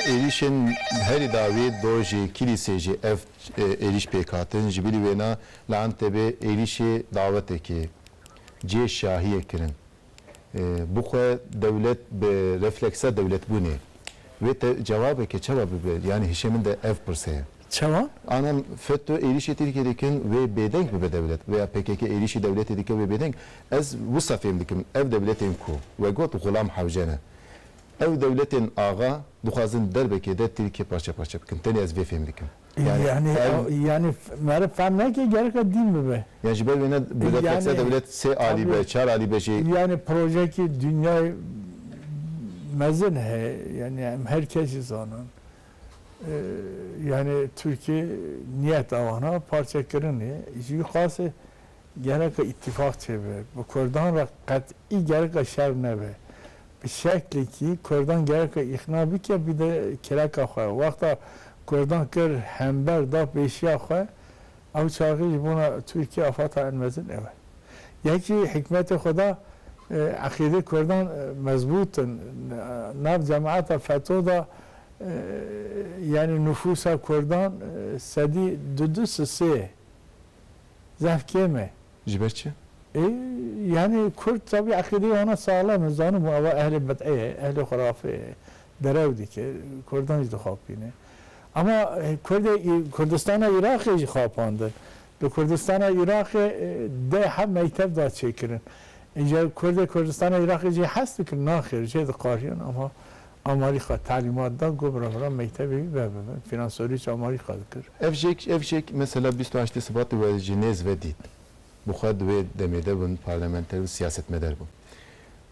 erişen her davi doji kiliseci ev eriş pekatın jibili vena lantebe erişi davet eki ce şahiye kirin bu kadar devlet be refleksa devlet bu ne ve cevabı ki cevabı yani hişemin de ev pırsaya çavan anam FETÖ erişi Türkiye'dekin ve bedenk bir devlet veya PKK erişi devlet edike ve bedenk ez bu safiyemdikim ev devletin ku ve got gulam havcana ev devletin ağa duhazın derbeke de Türkiye parça parça bikin. Teni ez vefem dikim. Yani merif fehmine ki gerek din mi be? Yani jibel vena reflekse devlet se ali be, çar ali be şey. Yani proje ki dünya mezun he. Yani herkes onun. Yani Türkiye niyet avana parça kırın. İşi khası gerek ittifak çevir. Bu Kurdan kat'i gerek şer ne be? Bir şekli ki Kurdan gerek ikna bike bir de kereka khoy. Vakta Kurdan kır hember da beşiya khoy. Av çağırır buna Türkiye afata enmezin evet. Yeki hikmeti Xuda akide Kurdan mezbutun. Nav cemaata FETÖ da yani nüfusa Kurdan sedi düdüs se zevkeme. Jiberçi? Yani Kürt tabi akide ona sağlam zanım ama ehli bed'e, ehli hurafe derevdi ki Kurdan izdi khapine. Ama Kurdistan'a Irak'ı khapandı. Kurdistan'a Irak'ı de hem mektep da çekirin. Kurdistan'a Irak'ı has dikin nakhir ced qariyan ama Amerika talimatdan gobra mektebi ve finansörü Amerika dikir. Evşek mesela 28 Şubat ve Nez ve dit. Bu xad ve demede bun parlamenter ve siyaset meder bu.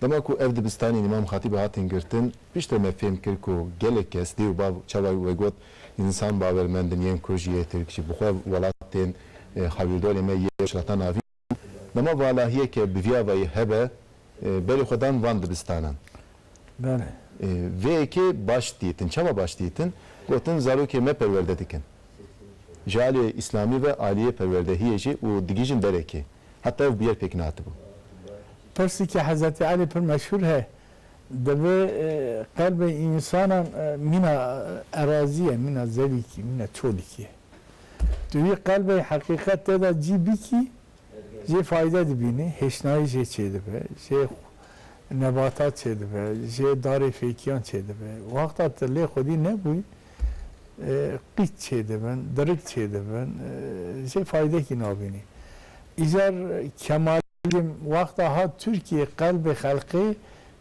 Dama ku ev dibistani İmam Hatib hatin girtin pişte mefhem kir ku gelek kes diu bab çava ve got insan bavermendin yen kujiye Türkçe bu xad velatin havildole me yeşratan avi. Dama valahiye ke biviya ve hebe beli xodan van dibistanan. Bale. Ve ki baş diyetin çava baş diyetin gotin zaruke me perverde dikin. Jali İslami ve aliye perverdehiyeci o digijin dereki. Hatta bir yer pek natı bu. Persi ki Hazreti Ali per meşhur he. Deve kalbe insanın mina araziye, mina zeliki, mina çoliki. Düğü kalbe hakikatte da cibiki je fayda dibini, heşnayı je çeydi be, je nebatat çeydi be, je dar-ı fekiyan çeydi be. Vakti hatırlaya khudi ne bu? Qit çeydi ben, dırık çeydi ben, şey fayda ki nabini. İzer Kemal'im vakta Türkiye kalbi halkı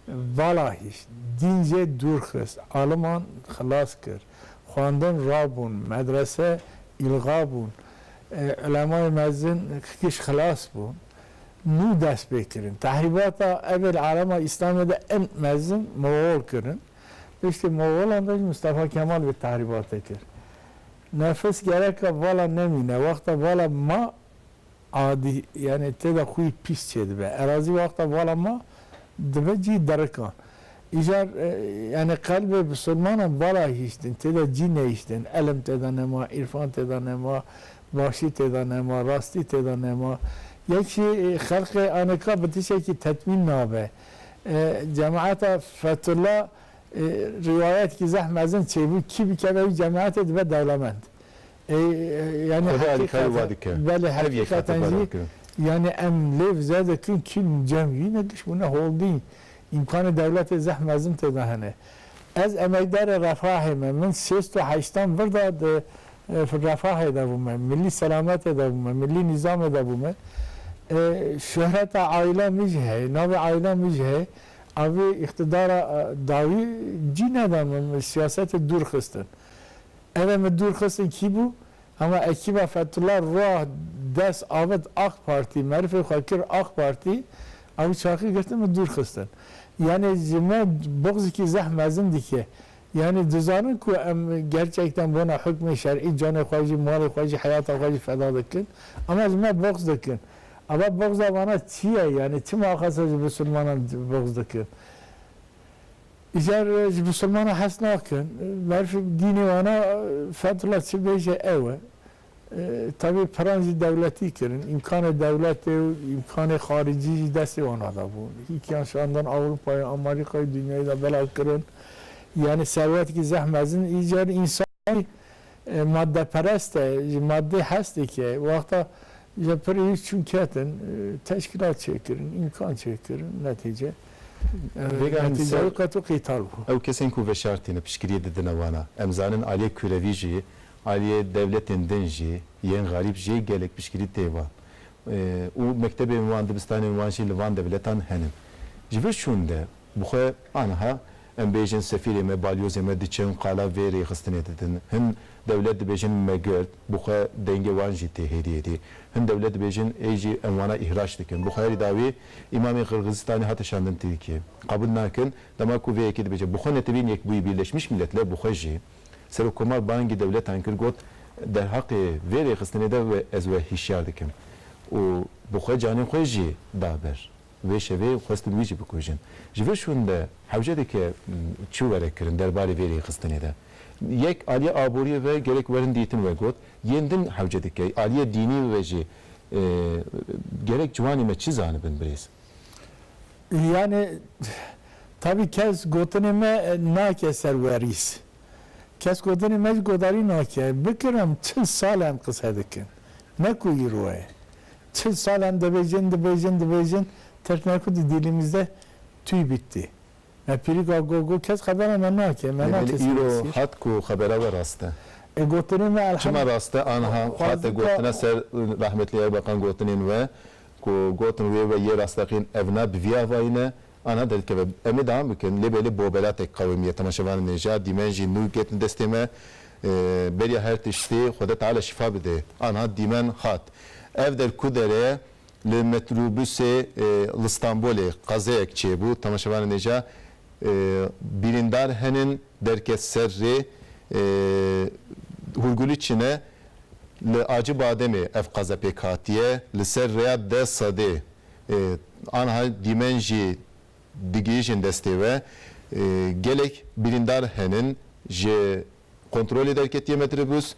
valahiş dince durkhız Alman xalas kir xwandin rabûn medrese ilgabûn ulemay mezin kiş xalas bûn nû dest pê kirin tehrîbata evvel alema İslamê de en mezin Moğol kirin işte Moğolan da Mustafa Kemal bir tehrîbata kir nefes gerek vala nemîne vakta vala ma adi yani teda xuy pis çedi be erazi vakta vala ma dibe cî derikan İcar yani kalbi Müslümanın vala hiçtin teda cî ne hiçtin elm teda nema irfan teda nema başi teda nema rasti teda nema yekşi halkı aneka bitişe ki tetmin nabe cemaata Fethullah rivayet ki zahmezin çevi ki bir kere cemaat edibe devlement yani hakikaten yani em lev zedekin kim cemiyine düşmüne holding imkanı devlete zahmezin tedahane az emekdar refahime min 6-8 burada refah edabime milli selamet edabime milli nizam edabime şöhret aile mijhe navi aile mijhe abi iktidara davi cineden siyaseti durkhıstin evet durkhıstin ki bu ama ekibe Fethullah Ruah dest avet AK Parti Merfe Fakir AK Parti abi çakı getirme durkhıstin yani zime boğz ki zahmezin dike yani düzanın ku gerçekten buna hükmü şer'i canı khwaji mali khwaji hayata khwaji feda dikin ama zime boğz dikin ama boğz da bana çiye yani çim akası Müslümanın boğz dikin İcar Müslümana hasnakin merfi dini bana Fethullah çibeje eve tabi paranji devleti kirin imkanı devleti imkanı harici desti ona da bu hikayen şu andan Avrupa'yı Amerika'yı dünyayı da bela kirin yani servet ki zahmezin icar insan madde pereste madde hasti ki vakta yapırı hiç çünketin teşkilat çekirin imkan çekirin netice netice katı qital bu ew kesên ku veşartîne piştgiriyê didin wana em zanin aliyê kurevî jî aliyê devletên din jî yên xarîb jî gelek piştgirî tê wan û mektebên wan dibistanên wan jî li van devletan henin ji vir şûn de bixwe aniha em bêjin sefîrê me balyozê me diçin qala vê rêxistinê didin hin devlet dibêjin me girt bixwe dengê wan jî tê hêriyê dî hin devlet dibêjin ê jî em wana îhraç dikin bixwe herî dawî İmamê Qirgizistanê hate şandin Tirkiye qabul nakin dema ku vê yekê dibêje bixwe netibîn Yekbûyî Birleşmiş Milletler bixwe jî serokkomar bangî devletan kir got derheqê vê rêxistinê de ez we hîşyar dikim û bixwe canê xwe jî daber vê şevê xwestin wî jî bikujin ji vir şûn de hewcedeke çû were kirin derbarê vê rêxistinê de yek aliyê aboriyê ve gerek werin dîtin ve got yên din hewcedeke aliyê dînî ve jî gerek ciwanî me çi zanibin birêz yani tabi kes gotinê me nake serwerîs kes gotinê me godarî nake bikirim çil salen qise dikin ne ku îro ye çil salen dibêjin Terkneku dilimizde tüy bitti. Pirika go kes xebera me nake me nake îro hat ku xebera we rast e gotinê me çima rast e aniha hate gotina ser rahmetli Erbakan gotinên we ku gotin wê ve yê rastexîn evna bi vîya vayîne ana derkeve em ê devam bikin lê belê bobelatek qewimiye temaşevanên nêja dîmen jî nû getin destê me beriya her tiştî Xweda Teala şifa bide aniha dîmen hat ev der ku derê li metrobüsê li İstanbolê qazayek çêbû temaşevanên nêja birîndar henin derket serrê hûrgulî çine li Acıbademê ev qaza pêk hatiye li ser rêya 10 sadê aniha dîmen jî digihîjin destê we gelek birîndar henin ji kontrolê derketiye metrobüs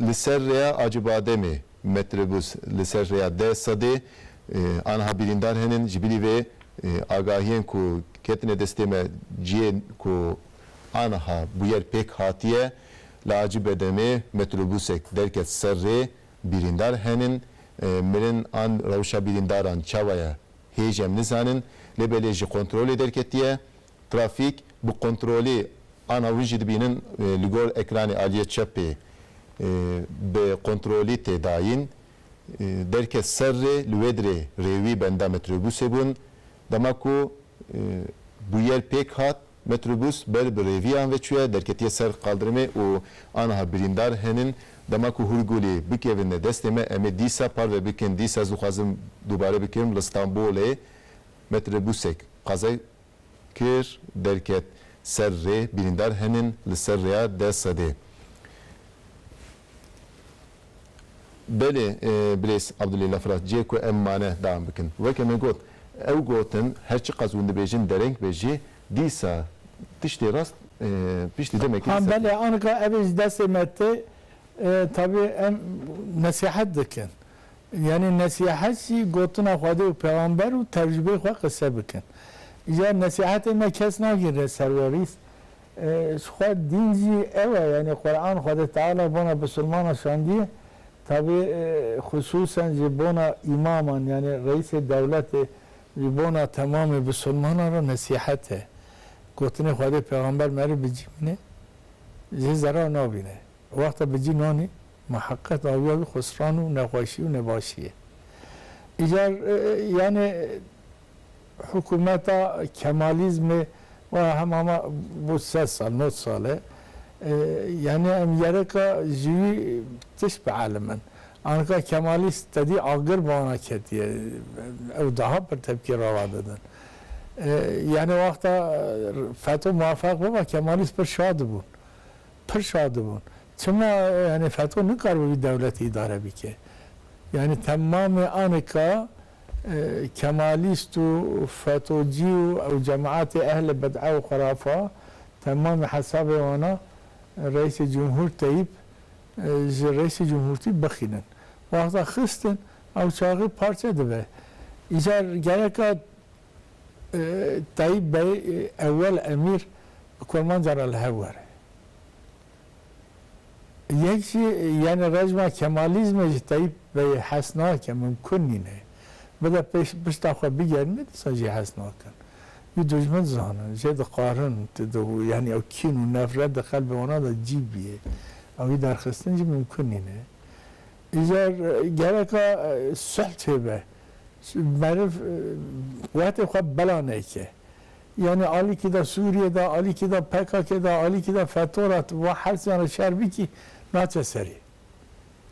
li ser rêya Acıbademê metrobüs li ser rêya 10 sadê aniha birîndar henin ji birî vê agahiyên ku ketine destê me ciyên ku aniha bu yer pêk hatiye li Acıbademê metrobüsek derket ser rê birîndar henin mirin an rewşa birîndaran çawaya hêj em nizanin lê belê ji kontrolê derketiye trafîk bu kontrolê ana wî jî dibînin li gor ekranê aliyê çepê bi kontrolî tê dayîn derket serre lüvedre revi benda metrobüse bun damaku bu yer pek hat metrobüs ber breviyan ve çüye derketiye ser kaldırımı o anha birindar henin damaku hurguli bikevine desteme eme disa par ve bikin disa zuhazım dubare bikim l'Istanbul'e metrobüsek kazay kir derket serre birindar henin l'serreya desade beli biles Abdülillah Fırat ceko emmane devam bikin ve kemen got ev gotin her çi qazundu bejin derenk beji disa tişti rast pişti demek ki هم بله آن که اویش دست مته tabi em nasihat dikin. Yani nasihatçi gotuna xwade û peygamber û tecrübe xwe qise bikin. Ya nasihatê me kes nagire serwerîs. Xwe din jî ew e yani Kur'an Xwedê Teala bona Müslümana şandiye. Tabi hususen ji bona imaman yani reîsê devletê ji bona tamamê Müslümanan ra nasihat e. Gotine Xwedê peygamber merî bicî mine jê zarar nabîne. وقت بجی نانی محقق آویای خسران و نقاشی و نباشیه ایجار یعنی حکومت کمالیزم و هم bu 3 سال 9 ساله yani em yereka jivi tiş be alemen anka kemalist dedi agır bana ketiye ev daha bir tepki rava dedin yani vakta FETÖ muvaffak baba kemalist bir şadı bu bir şadı bu Çima yani FETÖ ne kadar bir devlet idare bike. Yani tamamı anka kemalist u FETÖ'cü u cemaati ehli bed'a ve khurafa tamamı hesabı ona Reis Cumhur Tayyip Reis Cumhur Tayyip bakinen. Vakta xistin av çağı parça dibe. İcar gereka Tayyip Bey evvel emir kurman caral hevvare. یک چی یعنی رجمه کمالیزم جتایی به حسنا که ممکن نینه بده پیش تاخوا بگرد ندیسا جی حسنا کن یه دجمن زانن جد قارن تدو یعنی او کین و نفرت دخل به اونا دا جیبیه او یه درخستن جی ممکن نینه ایجار گرکا سلطه به معرف وقت خواه بلا نیکه yani Ali ki da Suriye'de, Ali ki da PKK'da, Ali ki da FETÖ'de ve hals yani şerbi ki naçe seri.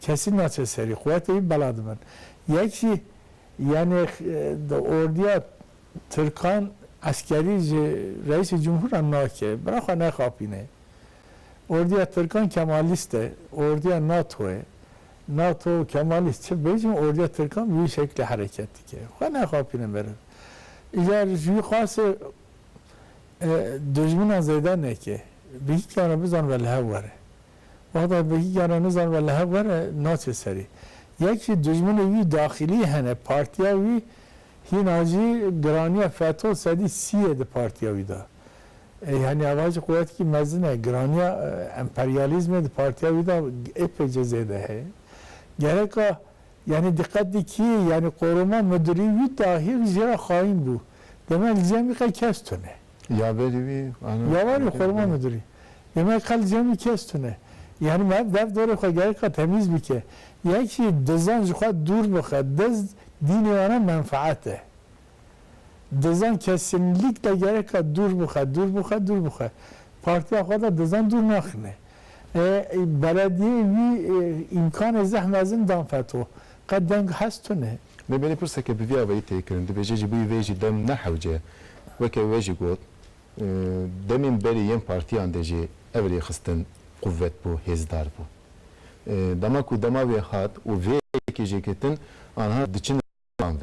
Kesin naçe seri. Kuvveti beladı ben. Yekşi yani orduya Türkan askeri reis-i cumhur annake. Bırakın ne kapine. Orduya Türkan kemaliste, orduya NATO'ya. NATO kemalist. Bejim orduya Türkan bir şekilde hareket ki. Ne kapine benim. İcar jüy khası دجمن زیده نکه به هیچ کاره بزن و لحو وره وقتا به هیچ کاره نزن و لحو وره ناچه سری یکی دجمن وی داخلی هنه پارتیا وی هی ناجی گرانی فتو سدی سیه ده پارتیا وی دا yani avaç kuvvet ki mezine grania emperyalizme de partiya vida epeyce zede he gerek yani dikkatli ki yani koruma müdürü vid dahi zira hain bu demek cemi kestune Yaveri yavari koruma müdürü demek kal cemi kestune yani ben dev doğru ko gerek temiz bike yeki dizan juha dur bakad diz dini ona menfaate dizan kesinlikle gerek dur bakad partiya kadar dizan dur nakhne belediye imkan zahmazın dan FETÖ قد دنگ هستونه مبینی پرسه که بیا وی تکرن دبیجی بی ویجی دم نحوجه وکه ویجی گود دمین بری یم پارتی اندجی اولی خستن قوت بو هزدار بو دما کو دما وی خات و وی کی جکتن آنها دچن وان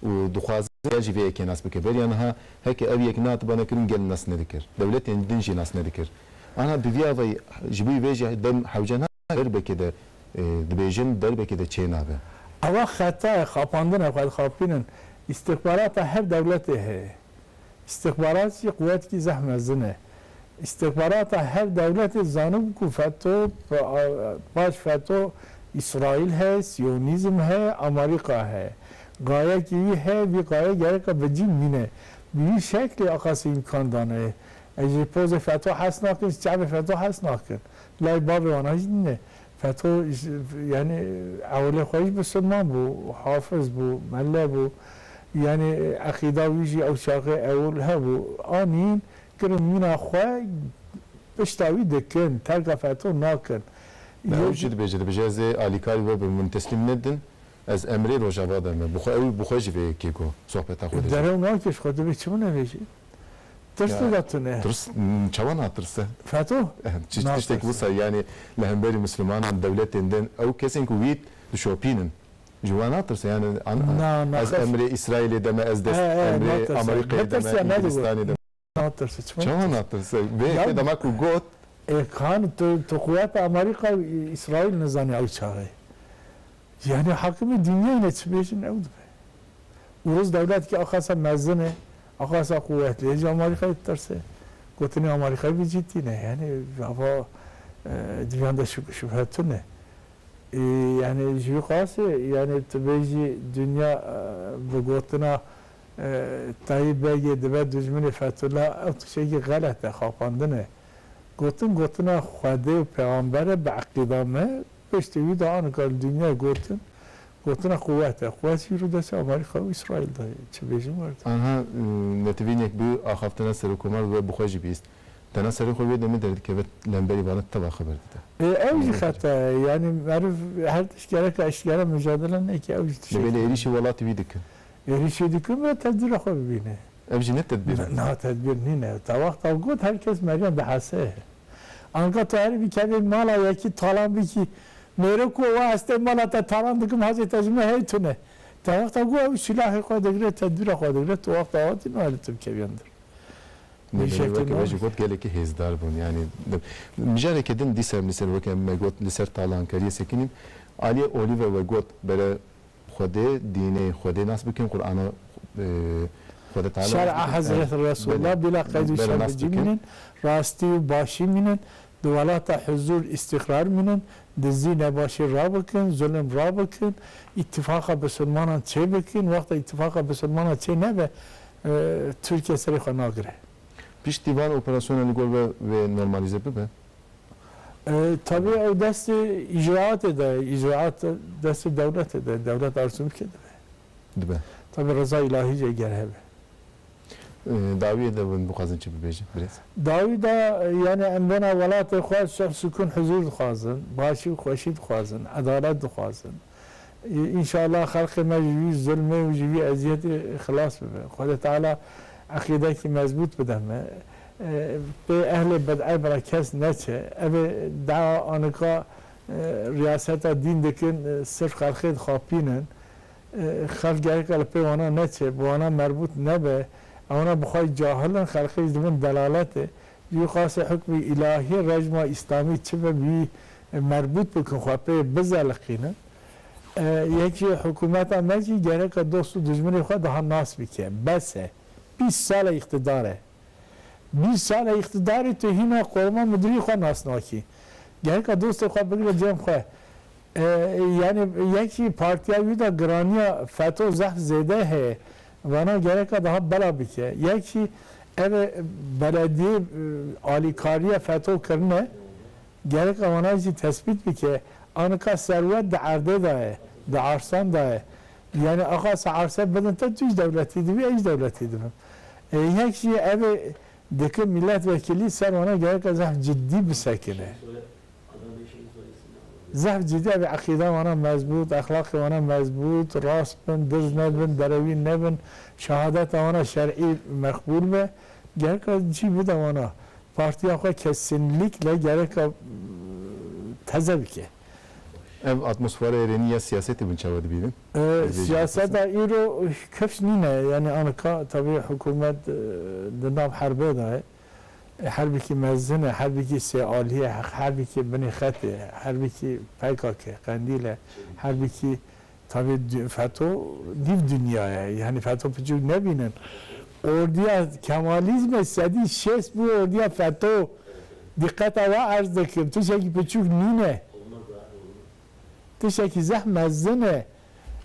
و و دخواز یجی وی کی ناس بک بری آنها هک اوی یک نات بنا کرین گل ناس ندکر دولت اندین جی ناس ندکر آنها بیا وی جبی ویجی دم حوجنا بر بکده دبیجن در بکده چینا به اوا خطا خاپاندن خود خاپینن استخبارات هر دولت ہے استخبارات کی قوت کی زحمت زنه استخبارات هر دولت زانب کو فتو باش فتو اسرائیل ہے سیونیزم ہے امریکا ہے گایا کی ہے بھی گایا گره کا بجی مینه بی شکل اقاسی امکان دانه اجی پوز فتو حس نکن شعب فتو حس نکن لای باب آنها نه فتو يعني أولي خويش بسلمان بو حافظ بو ملا بو يعني عقيدة ويجي أو شاقي أول هبو آنين كرم من أخوة بشتاوي دكن تلقى فتو ناكن نه اوجی دبیجه دبیجه از آلیکاری و به من تسلیم ندن از امری روجاوا دارم بخو اوی بخو جوی کیکو صحبت خود داره ناکش خود به چه نویجی ترس داتونه ترس چوان هاترسه فتو تشتك وصل يعني لهمبري مسلمان دولت دن او كسين كويت شوبينن جوانات ترس يعني از امري اسرائيل دم از دست امري امريكا دم انجلستاني دم ناترس جوانات ترس به دمك وجوت كان تقويات امريكا اسرائيل نزاني او شاغي يعني حاكم الدنيا نتسبيشن او وروز دولت كي اخاصا مزنه اخاصا قوات ليجي امريكا ترسه قلتني امريكا بيجيتينه يعني فا ديان ده شبهتونه يعني جو قاسي يعني تبيجي دنيا بقولتنا طيب بيجي دبا دجمني فتلا او شيء غلط خاپاندنه قلتنا خدا و پیامبر بعقیده ما پشتوی دان کار دنیا قلتنا قوتی رو دست آمریکا و اسرائیل داره چه بیشتر ورد آنها نتوینیک بو آخافتنا سرکومال و بخواجی بیست تنا سرکو بیاد نمیدارد که لنبری بانت تبا خبر دیده اوجی خطا يعني معروف هر اشكالها كاشكالها مجادله نيك اوجي نبيل ايريشي ولات بيدك ايريشي ديكم تدبير اخو بينه ابجي نت تدبير نا تدبير نينه تا وقت اوقات herkes مريم بحثه انقا تاری بکردی مالا یکی تالان بکی میره کو و هسته مالا تا تالان دکم حضرت اجمه هیتونه تا وقت اگو او سلاح خود دگره تدبیر خود دگره تو وقت آواتی نوالتم که بیاندر نبيل وجه قلت قال لك هيز داربون يعني مجال كدن دي سر لسر وكم ما قلت لسر تالان كاريه سكنين علي اوليفر وقلت بلا خده ديني خده ناس بكن قرآن خده تعالى شرع حضرت رسول الله بلا قيد شرعي منن راستي وباشي منن دولات حضور استقرار منن دزي نباشي رابكن ظلم رابكن اتفاق بسلمان چه بكن وقت اتفاق بسلمان چه نبه تركيا سري خناغره پیش دیوان اپراسیونel گل و نورمالیزه ببه tabii o dest icraat eder, icraat dest devlet eder, devlet arzum ki dibe tabii rıza ilahice gel davi de bu kazançı bebeği biraz davi da yani emrena velat khaz şahs sükun huzur khazın başı xoşid khazın adalet khazın inşallah halk mecbur zulme ve civi eziyet خلاص be Xuda Teala akideki mezbut bedeme به اهل بدعه برای کس نچه اوه دعا آنکا ریاست دین دکن صرف خلقید خوابینن خلق گره که لپی وانا نچه وانا مربوط نبه وانا بخوای جاهلن خلقید دون دلالته یو خاص حکم الهی رجم اسلامی چه بی مربوط بکن خوابه بزلقینه یکی حکومت هم نچه گره که دوست و دجمنی خواه daha ناس بکن بسه 20 سال اقتداره 20 سال اقتداری تو هینا قرما مدیری خواه ناسناکی یعنی که دوست خواه بگیره جمع خواه یعنی یکی پارتیاوی دا گرانیا فتو زخ زیده ہے وانا گره که daha بلا بکه یکی او بلدی آلیکاری فتو کرنه گره که وانا چی تثبیت بکه آنکا ثروت دا عرده داره دا عرصان داره یعنی آقا عرصه بدن تا توش دولتی دوی ایش دولتی دوی یکی او دکه ملت وکیلی سر وانا گره که زحف جدی بسکنه زحف جدی به عقیده وانا مضبوط اخلاق وانا مضبوط راست بن دز نبن دروی نبن شهادت وانا شرعی مقبول به گره که چی بده وانا پارتی آخواه کسینلیک گره که تزه بکه ev atmosferi ereniye siyaseti bin çavadı bilin. Siyasete iro kefş nine yani anka tabii hükümet dınam harbe da harbi ki mezene harbi ki sealiye harbi ki beni khati harbi ki PKK Kandil'e harbi ki tabii FETÖ div dünyaya yani FETÖ küçük ne binin orduya Kemalizme sedi şes bu orduya FETÖ dikkat ve arz dekim tuşaki küçük nine تشکی زحمت زنه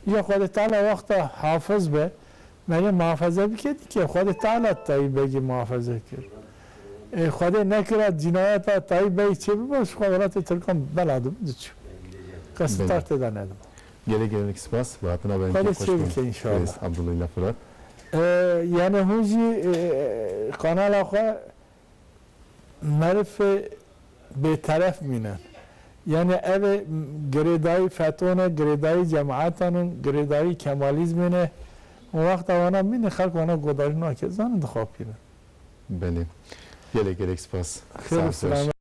یا خود تعالی وقتا حافظ به مگه محافظه بکردی که خود تعالی تایی بگی محافظه کرد خود نکرد جنایت تایی بگی چه بباش خودرات ترکم بلادم چه start eden edim. Gelek spas. Vaatına ben Böyle çok hoş şey buldum. ki inşallah. Reis Abdullah Fırat. Yani huzi kanal akwa marife betaraf minen. Yani ev gredai fatona, gredai cemaatının, gredai kemalizmine o vakit avana mine halk ona godajına ke zanı da khapine. Beni. Gelek spas. Xeyr, Sağ ol. selam.